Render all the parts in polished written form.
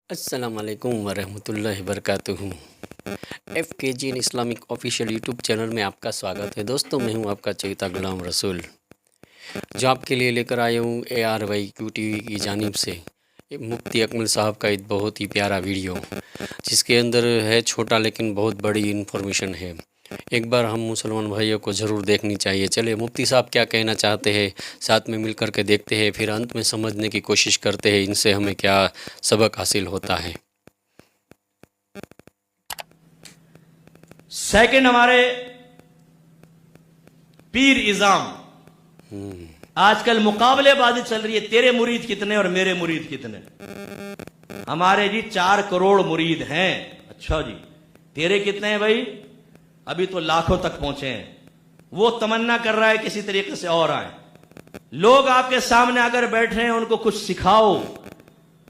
السلام علیکم ورحمۃ اللہ وبرکاتہ۔ F K G N Islamic official YouTube channel میں آپ کا سواگت ہے۔ دوستوں میں ہوں آپ کا چہیتا غلام رسول، جو آپ کے لیے لے کر آیا ہوں ARYQ TV کی جانب سے مفتی اکمل صاحب کا ایک بہت ہی پیارا ویڈیو، جس کے اندر ہے چھوٹا لیکن بہت بڑی انفارمیشن ہے۔ ایک بار ہم مسلمان بھائیوں کو ضرور دیکھنی چاہیے۔ چلے مفتی صاحب کیا کہنا چاہتے ہیں، ساتھ میں مل کر کے دیکھتے ہیں، پھر انت میں سمجھنے کی کوشش کرتے ہیں ان سے ہمیں کیا سبق حاصل ہوتا ہے۔ سیکنڈ، ہمارے پیر اعظام، آج کل مقابلے بازی چل رہی ہے، تیرے مرید کتنے اور میرے مرید کتنے۔ ہمارے جی 4 کروڑ مرید ہیں۔ اچھا جی، تیرے کتنے ہیں بھائی؟ ابھی تو لاکھوں تک پہنچے ہیں۔ وہ تمنا کر رہا ہے کسی طریقے سے اور آئیں۔ لوگ آپ کے سامنے اگر بیٹھ رہے ہیں، ان کو کچھ سکھاؤ۔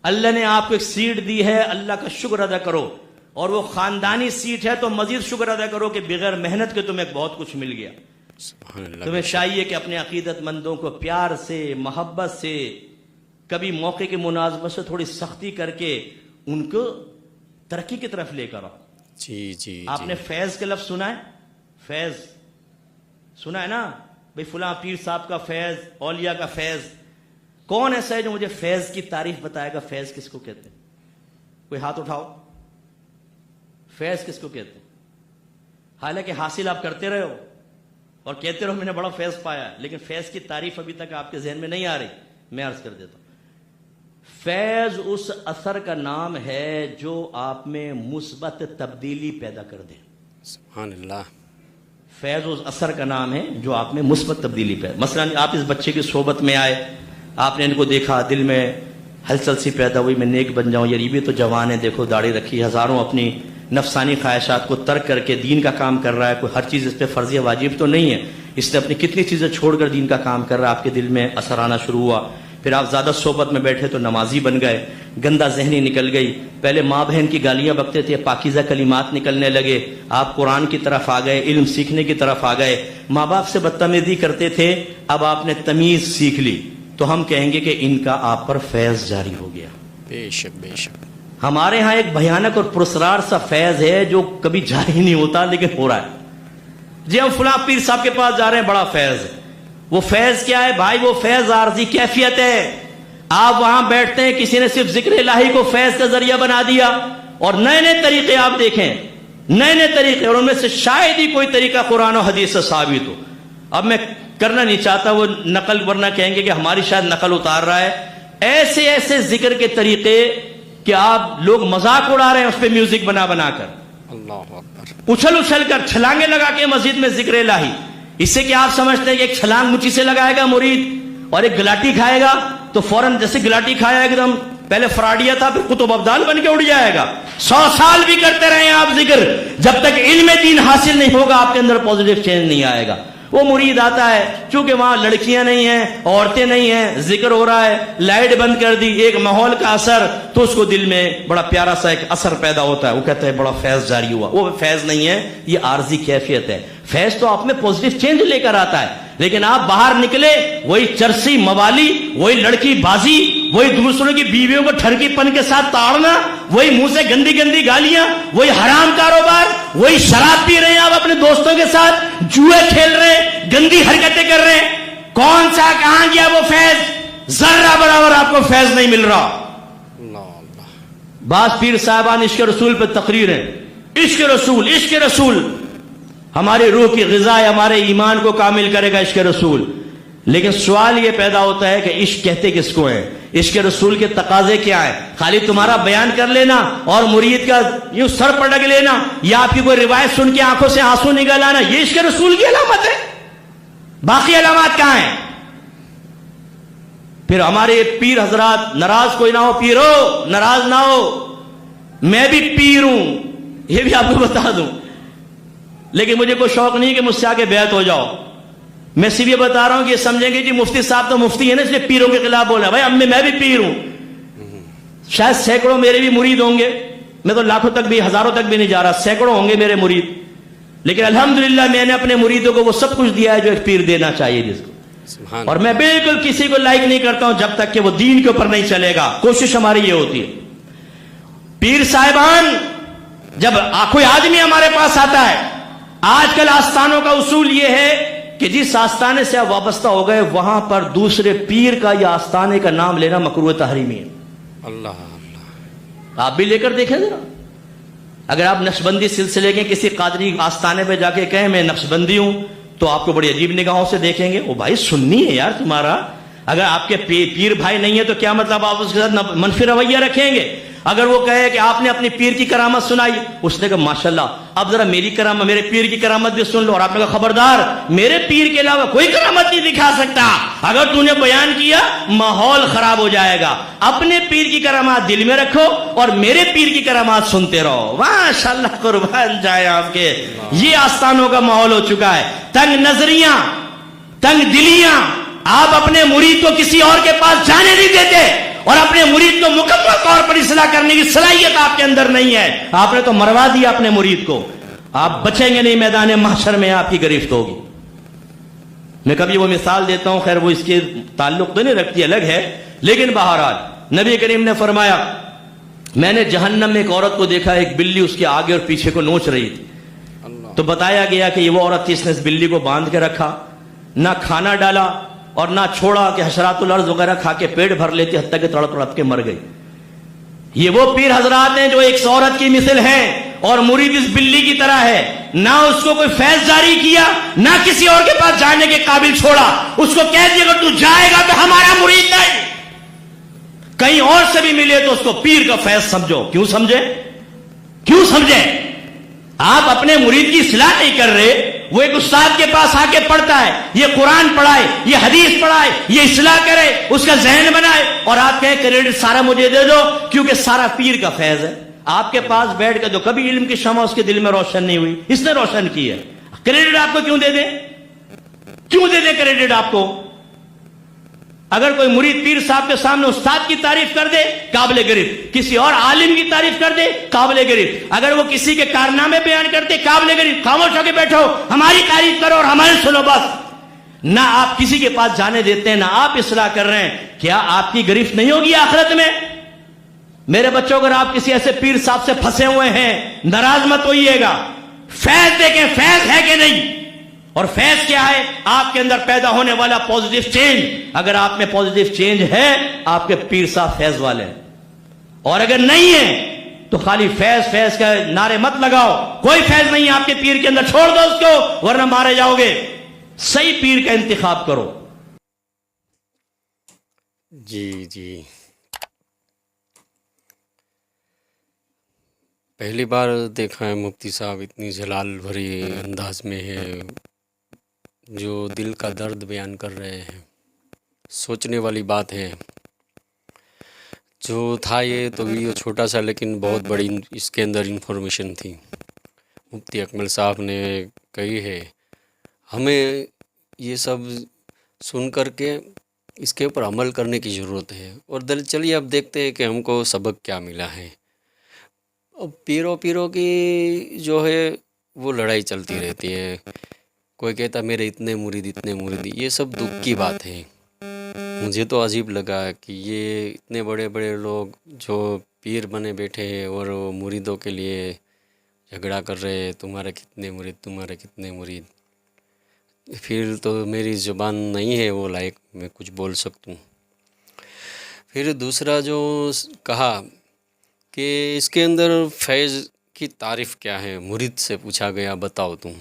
اللہ نے آپ کو ایک سیٹ دی ہے، اللہ کا شکر ادا کرو، اور وہ خاندانی سیٹ ہے تو مزید شکر ادا کرو کہ بغیر محنت کے تمہیں بہت کچھ مل گیا۔ سبحان اللہ۔ تمہیں چاہیے کہ اپنے عقیدت مندوں کو پیار سے، محبت سے، کبھی موقع کی مناسبت سے تھوڑی سختی کر کے ان کو ترقی کی طرف لے کر آؤ۔ جی آپ نے فیض کے لفظ سنا ہے؟ فیض سنا ہے نا بھئی، فلاں پیر صاحب کا فیض، اولیاء کا فیض۔ کون ایسا ہے جو مجھے فیض کی تعریف بتائے گا؟ فیض کس کو کہتے ہیں؟ کوئی ہاتھ اٹھاؤ۔ فیض کس کو کہتے ہیں؟ حالانکہ حاصل آپ کرتے رہے ہو اور کہتے رہو میں نے بڑا فیض پایا، لیکن فیض کی تعریف ابھی تک آپ کے ذہن میں نہیں آ رہی۔ میں عرض کر دیتا ہوں، فیض اس اثر کا نام ہے جو آپ میں مثبت تبدیلی پیدا کر دے۔ سبحان اللہ۔ فیض اس اثر کا نام ہے جو آپ میں مثبت تبدیلی پیدا۔ مثلا آپ اس بچے کی صحبت میں آئے، آپ نے ان کو دیکھا، دل میں ہلچل سی پیدا ہوئی، میں نیک بن جاؤں، یار یہ بھی تو جوان ہے، دیکھو داڑھی رکھی، ہزاروں اپنی نفسانی خواہشات کو ترک کر کے دین کا کام کر رہا ہے، کوئی ہر چیز اس پہ فرض واجب تو نہیں ہے، اس نے اپنی کتنی چیزیں چھوڑ کر دین کا کام کر رہا ہے۔ آپ کے دل میں اثر آنا شروع ہوا، پھر آپ زیادہ صحبت میں بیٹھے تو نمازی بن گئے، گندہ ذہنی نکل گئی، پہلے ماں بہن کی گالیاں بکتے تھے، پاکیزہ کلمات نکلنے لگے، آپ قرآن کی طرف آ گئے، علم سیکھنے کی طرف آ گئے، ماں باپ سے بدتمیزی کرتے تھے، اب آپ نے تمیز سیکھ لی، تو ہم کہیں گے کہ ان کا آپ پر فیض جاری ہو گیا۔ بے شک بے شک۔ ہمارے ہاں ایک بھیانک اور پرسرار سا فیض ہے جو کبھی جاری نہیں ہوتا لیکن ہو رہا ہے۔ جی ہم فلاں پیر صاحب کے پاس جا رہے ہیں، بڑا فیض ہے۔ وہ فیض کیا ہے بھائی؟ وہ فیض عارضی کیفیت ہے۔ آپ وہاں بیٹھتے ہیں، کسی نے صرف ذکر الہی کو فیض کا ذریعہ بنا دیا، اور نئے نئے طریقے آپ دیکھیں، نئے نئے طریقے، اور ان میں سے شاید ہی کوئی طریقہ قرآن و حدیث سے ثابت ہو۔ اب میں کرنا نہیں چاہتا وہ نقل، ورنہ کہیں گے کہ ہماری شاید نقل اتار رہا ہے۔ ایسے ایسے ذکر کے طریقے کہ آپ لوگ مذاق اڑا رہے ہیں اس پہ میوزک بنا بنا کر، اللہ اکبر، اچھل اچھل کر چھلانگے لگا کے مسجد میں ذکر الہی۔ اس سے کہ آپ سمجھتے ہیں کہ ایک چھلانگ مچھی سے لگائے گا مرید اور ایک گلاٹی کھائے گا تو فوراً جیسے گلاٹی کھایا ایک دم پہلے فراڈیا تھا پھر قطب ابدال بن کے اڑ جائے گا۔ 100 سال بھی کرتے رہے آپ ذکر، جب تک علم دین حاصل نہیں ہوگا آپ کے اندر پازیٹیو چینج نہیں آئے گا۔ وہ مرید آتا ہے، چونکہ وہاں لڑکیاں نہیں ہیں، عورتیں نہیں ہیں، ذکر ہو رہا ہے، لائٹ بند کر دی، ایک ماحول کا اثر، تو اس کو دل میں بڑا پیارا سا ایک اثر پیدا ہوتا ہے، وہ کہتا ہے بڑا فیض جاری ہوا۔ وہ فیض نہیں ہے، یہ عارضی کیفیت ہے۔ فیض تو آپ میں پازیٹیو چینج لے کر آتا ہے، لیکن آپ باہر نکلے وہی چرسی موالی، وہی لڑکی بازی، وہی دوسروں کی بیویوں کو ٹھرکی پن کے ساتھ تاڑنا، وہی منہ سے گندی گندی گالیاں، وہی حرام کاروبار، وہی شراب پی رہے ہیں آپ اپنے دوستوں کے ساتھ، جوئے کھیل رہے ہیں، گندی حرکتیں کر رہے ہیں۔ کون سا کہاں گیا وہ فیض؟ ذرہ برابر آپ کو فیض نہیں مل رہا۔ اللہ اللہ۔ بعض پیر صاحبان عشق رسول پہ تقریر ہے، عشق رسول، عشق رسول ہماری روح کی غذا ہے، ہمارے ایمان کو کامل کرے گا عشق رسول۔ لیکن سوال یہ پیدا ہوتا ہے کہ عشق کہتے کس کو ہے؟ عشق رسول کے تقاضے کیا ہیں؟ خالی تمہارا بیان کر لینا اور مرید کا یوں سر پٹک لینا، یا آپ کی کوئی روایت سن کے آنکھوں سے آنسو نکل آنا، یہ عشق رسول کی علامت ہے؟ باقی علامات کہاں ہیں؟ پھر ہمارے پیر حضرات، ناراض کوئی نہ ہو، پیرو ناراض نہ ہو، میں بھی پیر ہوں، یہ بھی آپ کو بتا دوں، لیکن مجھے کوئی شوق نہیں کہ مجھ سے آگے بیعت ہو جاؤ۔ میں صرف یہ بتا رہا ہوں کہ یہ سمجھیں گے جی مفتی صاحب تو مفتی ہے نا اس لیے پیروں کے خلاف بول رہا ہے۔ بھائی اب میں بھی پیر ہوں، شاید سینکڑوں میرے بھی مرید ہوں گے، میں تو لاکھوں تک بھی، ہزاروں تک بھی نہیں جا رہا، سینکڑوں ہوں گے میرے مرید، لیکن الحمدللہ میں نے اپنے مریدوں کو وہ سب کچھ دیا ہے جو ایک پیر دینا چاہیے جس کو۔ اور میں بالکل کسی کو لائک نہیں کرتا ہوں جب تک کہ وہ دین کے اوپر نہیں چلے گا، کوشش ہماری یہ ہوتی ہے۔ پیر صاحبان جب کوئی آدمی ہمارے پاس آتا ہے، آج کل آستانوں کا اصول یہ ہے کہ جس آستانے سے آپ وابستہ ہو گئے وہاں پر دوسرے پیر کا یا آستانے کا نام لینا مکروہ تحریمی ہے۔ اللہ اللہ، آپ بھی لے کر دیکھیں ذرا، اگر آپ نقشبندی سلسلے کے کسی قادری آستانے پہ جا کے کہیں میں نقشبندی ہوں تو آپ کو بڑی عجیب نگاہوں سے دیکھیں گے، وہ بھائی سنی ہے یار تمہارا، اگر آپ کے پیر بھائی نہیں ہے تو کیا مطلب آپ اس کے ساتھ منفی رویہ رکھیں گے؟ اگر وہ کہے کہ آپ نے اپنی پیر کی کرامت سنائی، اس نے کہا ماشاءاللہ اب ذرا میری کرامت، میرے پیر کی کرامت بھی سن لو، اور آپ نے کہا خبردار میرے پیر کے علاوہ کوئی کرامت نہیں دکھا سکتا، اگر تو نے بیان کیا ماحول خراب ہو جائے گا، اپنے پیر کی کرامات دل میں رکھو اور میرے پیر کی کرامات سنتے رہو۔ ماشاءاللہ قربان جائے آپ کے، یہ آستانوں کا ماحول ہو چکا ہے، تنگ نظریاں، تنگ دلیاں، آپ اپنے مرید کو کسی اور کے پاس جانے نہیں دیتے اور اپنے مرید کو مکمل طور پر اصلاح کرنے کی صلاحیت آپ کے اندر نہیں ہے، آپ نے تو مروا دیا اپنے مرید کو، آپ بچیں گے نہیں، میدان محشر میں آپ کی گرفت ہوگی۔ میں کبھی وہ مثال دیتا ہوں، خیر وہ اس کے تعلق تو نہیں رکھتی، الگ ہے، لیکن بہرحال نبی کریم نے فرمایا میں نے جہنم میں ایک عورت کو دیکھا، ایک بلی اس کے آگے اور پیچھے کو نوچ رہی تھی، تو بتایا گیا کہ یہ وہ عورت تھی، اس نے اس بلی کو باندھ کے رکھا، نہ کھانا ڈالا اور نہ چھوڑا کہ حشرات الارض وغیرہ کھا کے پیٹ بھر لیتی، حتیٰ کہ تڑپ تڑپ کے مر گئی۔ یہ وہ پیر حضرات ہیں جو ایک عورت کی مثل ہیں اور مرید اس بلی کی طرح ہے، نہ اس کو کوئی فیض جاری کیا، نہ کسی اور کے پاس جانے کے قابل چھوڑا، اس کو کہہ دیا اگر تو جائے گا تو ہمارا مرید نہیں، کہیں اور سے بھی ملے تو اس کو پیر کا فیض سمجھو۔ کیوں سمجھے؟ کیوں سمجھے؟ آپ اپنے مرید کی اصلاح نہیں کر رہے، وہ ایک استاد کے پاس آ کے پڑھتا ہے، یہ قرآن پڑھائے، یہ حدیث پڑھائے، یہ اصلاح کرے، اس کا ذہن بنائے، اور آپ کہیں کریڈٹ سارا مجھے دے دو کیونکہ سارا پیر کا فیض ہے۔ آپ کے پاس بیٹھ کے جو کبھی علم کی شمع اس کے دل میں روشن نہیں ہوئی، اس نے روشن کی ہے، کریڈٹ آپ کو کیوں دے دیں؟ کیوں دے دیں کریڈٹ آپ کو؟ اگر کوئی مرید پیر صاحب کے سامنے استاد کی تعریف کر دے قابل گرفت، کسی اور عالم کی تعریف کر دے قابل گرفت، اگر وہ کسی کے کارنامے بیان کرتے قابل گرفت، خاموش ہو کے بیٹھو، ہماری تعریف کرو اور ہماری سنو بس۔ نہ آپ کسی کے پاس جانے دیتے ہیں، نہ آپ اصلاح کر رہے ہیں، کیا آپ کی گرفت نہیں ہوگی آخرت میں؟ میرے بچوں اگر آپ کسی ایسے پیر صاحب سے پھنسے ہوئے ہیں ناراض مت ہوئیے گا، فیض دیکھیں فیض ہے کہ نہیں، اور فیض کیا ہے؟ آپ کے اندر پیدا ہونے والا پوزیٹیو چینج، اگر آپ میں پوزیٹیو چینج ہے آپ کے پیر صاحب فیض والے ہیں، اور اگر نہیں ہے تو خالی فیض فیض کا نعرے مت لگاؤ، کوئی فیض نہیں ہے آپ کے پیر کے اندر، چھوڑ دو اس کو ورنہ مارے جاؤ گے، صحیح پیر کا انتخاب کرو۔ جی پہلی بار دیکھا ہے مفتی صاحب اتنی جلال بھری انداز میں ہے، جو دل کا درد بیان کر رہے ہیں، سوچنے والی بات ہے۔ جو تھا یہ تو ویڈیو چھوٹا سا لیکن بہت بڑی اس کے اندر انفارمیشن تھی، مفتی اکمل صاحب نے کہی ہے، ہمیں یہ سب سن کر کے اس کے اوپر عمل کرنے کی ضرورت ہے، اور چلیے اب دیکھتے ہیں کہ ہم کو سبق کیا ملا ہے۔ پیروں کی جو ہے وہ لڑائی چلتی رہتی ہے، کوئی کہتا میرے اتنے مرید، یہ سب دکھ کی بات ہے۔ مجھے تو عجیب لگا کہ یہ اتنے بڑے بڑے لوگ جو پیر بنے بیٹھے ہیں اور وہ مریدوں کے لیے جھگڑا کر رہے ہیں، تمہارے کتنے مرید، پھر تو میری زبان نہیں ہے وہ لائق میں کچھ بول سکتوں۔ پھر دوسرا جو کہا کہ اس کے اندر فیض کی تعریف کیا ہے، مرید سے پوچھا گیا بتاؤ تم۔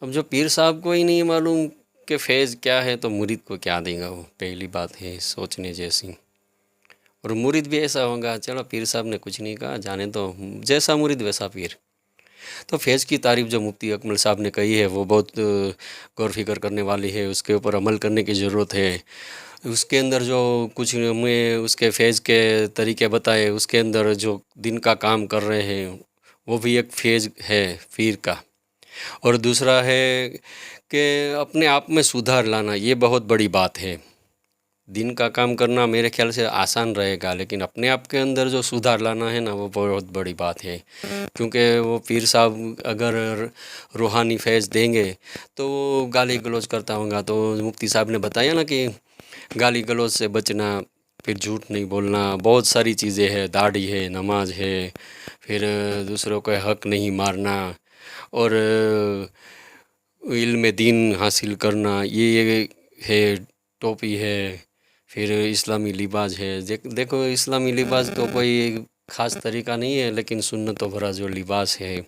اب جو پیر صاحب کو ہی نہیں معلوم کہ فیض کیا ہے تو مرید کو کیا دے گا، وہ پہلی بات ہے سوچنے جیسی۔ اور مرید بھی ایسا ہوگا، چلو پیر صاحب نے کچھ نہیں کہا، جانے تو جیسا مرید ویسا پیر۔ تو فیض کی تعریف جو مفتی اکمل صاحب نے کہی ہے وہ بہت غور فکر کرنے والی ہے، اس کے اوپر عمل کرنے کی ضرورت ہے۔ اس کے اندر جو کچھ ہمیں اس کے فیض کے طریقے بتائے، اس کے اندر جو دن کا کام کر رہے ہیں وہ بھی ایک فیض ہے پیر کا۔ اور دوسرا ہے کہ اپنے آپ میں سدھار لانا، یہ بہت بڑی بات ہے۔ دن کا کام کرنا میرے خیال سے آسان رہے گا، لیکن اپنے آپ کے اندر جو سدھار لانا ہے نا وہ بہت بڑی بات ہے، کیونکہ وہ پیر صاحب اگر روحانی فیض دیں گے تو وہ گالی گلوچ کرتا ہوگا، تو مفتی صاحب نے بتایا نا کہ گالی گلوچ سے بچنا، پھر جھوٹ نہیں بولنا، بہت ساری چیزیں ہیں، داڑھی ہے، نماز ہے، پھر دوسروں کا حق نہیں مارنا، اور علم دین حاصل کرنا، یہ ہے، ٹوپی ہے، پھر اسلامی لباس ہے۔ دیکھو اسلامی لباس تو کوئی خاص طریقہ نہیں ہے، لیکن سنتوں بھرا جو لباس ہے۔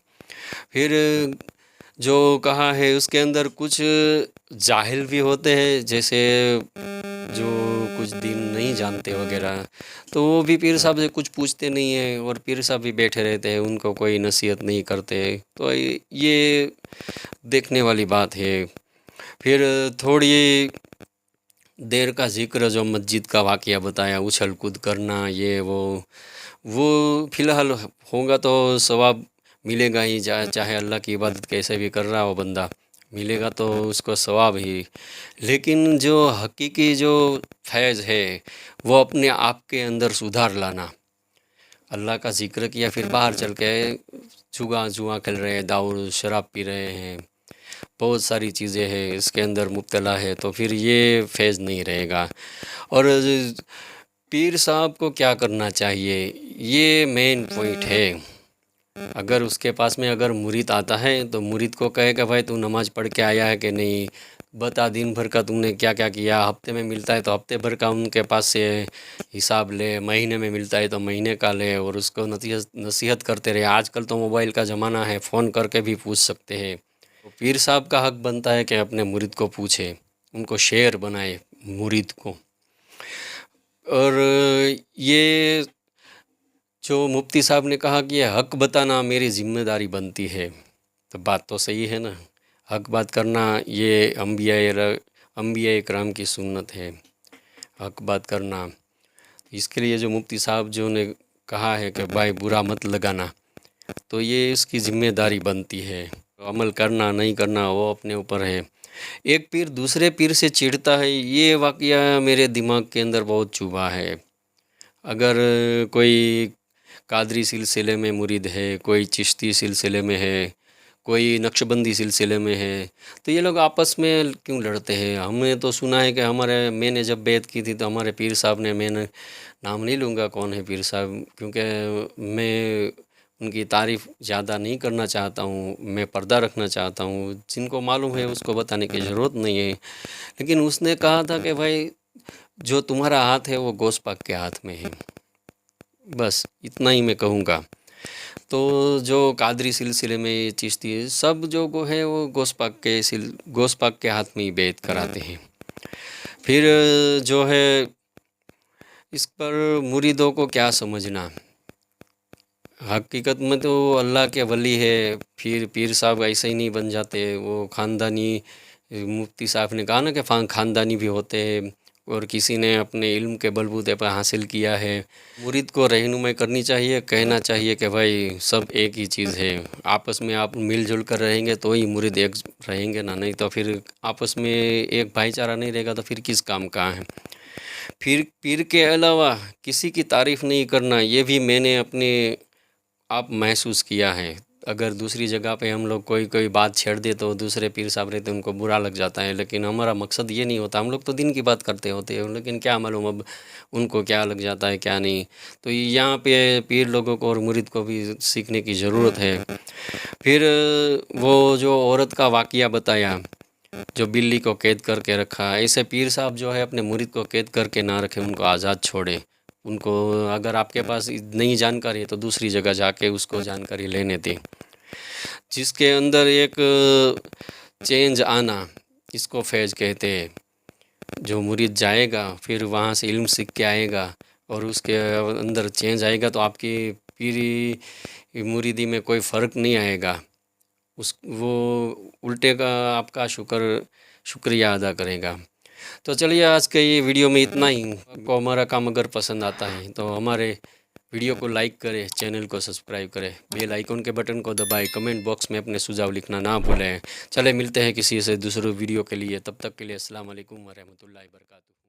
پھر جو کہا ہے اس کے اندر کچھ جاہل بھی ہوتے ہیں، جیسے جو کچھ دین نہیں جانتے وغیرہ، تو وہ بھی پیر صاحب سے کچھ پوچھتے نہیں ہیں، اور پیر صاحب بھی بیٹھے رہتے ہیں، ان کو کوئی نصیحت نہیں کرتے، تو یہ دیکھنے والی بات ہے۔ پھر تھوڑی دیر کا ذکر جو مسجد کا واقعہ بتایا، اچھل کود کرنا، یہ وہ فی الحال ہوگا تو ثواب ملے گا ہی، چاہے اللہ کی عبادت کیسے بھی کر رہا ہو بندہ، ملے گا تو اس کو ثواب ہی۔ لیکن جو حقیقی جو فیض ہے وہ اپنے آپ کے اندر سدھار لانا۔ اللہ کا ذکر کیا، پھر باہر چل کے جوا کھیل رہے ہیں، داؤ شراب پی رہے ہیں، بہت ساری چیزیں ہیں اس کے اندر مبتلا ہے، تو پھر یہ فیض نہیں رہے گا۔ اور پیر صاحب کو کیا کرنا چاہیے، یہ مین پوائنٹ ہے۔ اگر اس کے پاس میں اگر مرید آتا ہے تو مرید کو کہے کہ بھائی تو نماز پڑھ کے آیا ہے کہ نہیں، بتا دن بھر کا تم نے کیا کیا کیا، ہفتے میں ملتا ہے تو ہفتے بھر کا ان کے پاس سے حساب لے، مہینے میں ملتا ہے تو مہینے کا لے، اور اس کو نصیحت کرتے رہے۔ آج کل تو موبائل کا زمانہ ہے، فون کر کے بھی پوچھ سکتے ہیں۔ پیر صاحب کا حق بنتا ہے کہ اپنے مرید کو پوچھے، ان کو شیعر بنائے مرید کو۔ اور یہ جو مفتی صاحب نے کہا کہ یہ حق بتانا میری ذمہ داری بنتی ہے، تو بات تو صحیح ہے نا، حق بات کرنا یہ انبیاء کرام کی سنت ہے، حق بات کرنا۔ اس کے لیے جو مفتی صاحب جو نے کہا ہے کہ بھائی برا مت لگانا، تو یہ اس کی ذمہ داری بنتی ہے۔ عمل کرنا نہیں کرنا وہ اپنے اوپر ہے۔ ایک پیر دوسرے پیر سے چڑھتا ہے، یہ واقعہ میرے دماغ کے اندر بہت چبھا ہے۔ اگر کوئی قادری سلسلے میں مرید ہے، کوئی چشتی سلسلے میں ہے، کوئی نقشبندی سلسلے میں ہے، تو یہ لوگ آپس میں کیوں لڑتے ہیں؟ ہم نے تو سنا ہے کہ میں نے جب بیعت کی تھی تو ہمارے پیر صاحب نے، میں نے نام نہیں لوں گا کون ہے پیر صاحب، کیونکہ میں ان کی تعریف زیادہ نہیں کرنا چاہتا ہوں، میں پردہ رکھنا چاہتا ہوں، جن کو معلوم ہے اس کو بتانے کی ضرورت نہیں ہے، لیکن اس نے کہا تھا کہ بھائی جو تمہارا ہاتھ ہے وہ غوث پاک کے ہاتھ میں ہے، بس اتنا ہی میں کہوں گا۔ تو جو قادری سلسلے میں چشتی سب جو ہے وہ غوث پاک کے ہاتھ میں ہی بیعت کراتے ہیں۔ پھر جو ہے اس پر مریدوں کو کیا سمجھنا، حقیقت میں تو اللہ کے ولی ہے، پھر پیر صاحب ایسے ہی نہیں بن جاتے، وہ خاندانی، مفتی صاحب نے کہا نا کہ خاندانی بھی ہوتے ہیں، اور کسی نے اپنے علم کے بلبوتے پر حاصل کیا ہے۔ مرید کو رہنمائی کرنی چاہیے، کہنا چاہیے کہ بھائی سب ایک ہی چیز ہے، آپس میں آپ مل جل کر رہیں گے تو ہی مرید ایک رہیں گے نا، نہیں تو پھر آپس میں ایک بھائی چارہ نہیں رہے گا تو پھر کس کام کا ہے۔ پھر پیر کے علاوہ کسی کی تعریف نہیں کرنا، یہ بھی میں نے اپنے آپ محسوس کیا ہے۔ اگر دوسری جگہ پہ ہم لوگ کوئی بات چھیڑ دے تو دوسرے پیر صاحب رہتے ان کو برا لگ جاتا ہے، لیکن ہمارا مقصد یہ نہیں ہوتا، ہم لوگ تو دین کی بات کرتے ہوتے ہیں، لیکن کیا معلوم اب ان کو کیا لگ جاتا ہے کیا نہیں۔ تو یہاں پہ پیر لوگوں کو اور مرید کو بھی سیکھنے کی ضرورت ہے۔ پھر وہ جو عورت کا واقعہ بتایا جو بلی کو قید کر کے رکھا، ایسے پیر صاحب جو ہے اپنے مرید کو قید کر کے نہ رکھے، ان کو آزاد چھوڑے۔ ان کو اگر آپ کے پاس نئی جانکاری ہے تو دوسری جگہ جا کے اس کو جانکاری لینے دیں، جس کے اندر ایک چینج آنا، اس کو فیض کہتے ہیں۔ جو مرید جائے گا پھر وہاں سے علم سیکھ کے آئے گا اور اس کے اندر چینج آئے گا تو آپ کی پیری مریدی میں کوئی فرق نہیں آئے گا، وہ الٹے کا آپ کا شکریہ ادا کرے گا۔ تو چلیے آج کے یہ ویڈیو میں اتنا ہی۔ آپ کو ہمارا کام اگر پسند آتا ہے تو ہمارے ویڈیو کو لائک کرے، چینل کو سبسکرائب کرے، بیل آئیکن کے بٹن کو دبائے، کمنٹ باکس میں اپنے سجھاؤ لکھنا نہ بھولیں۔ چلے ملتے ہیں کسی سے دوسرے ویڈیو کے لیے، تب تک کے لیے السلام علیکم ورحمۃ اللہ وبرکاتہ۔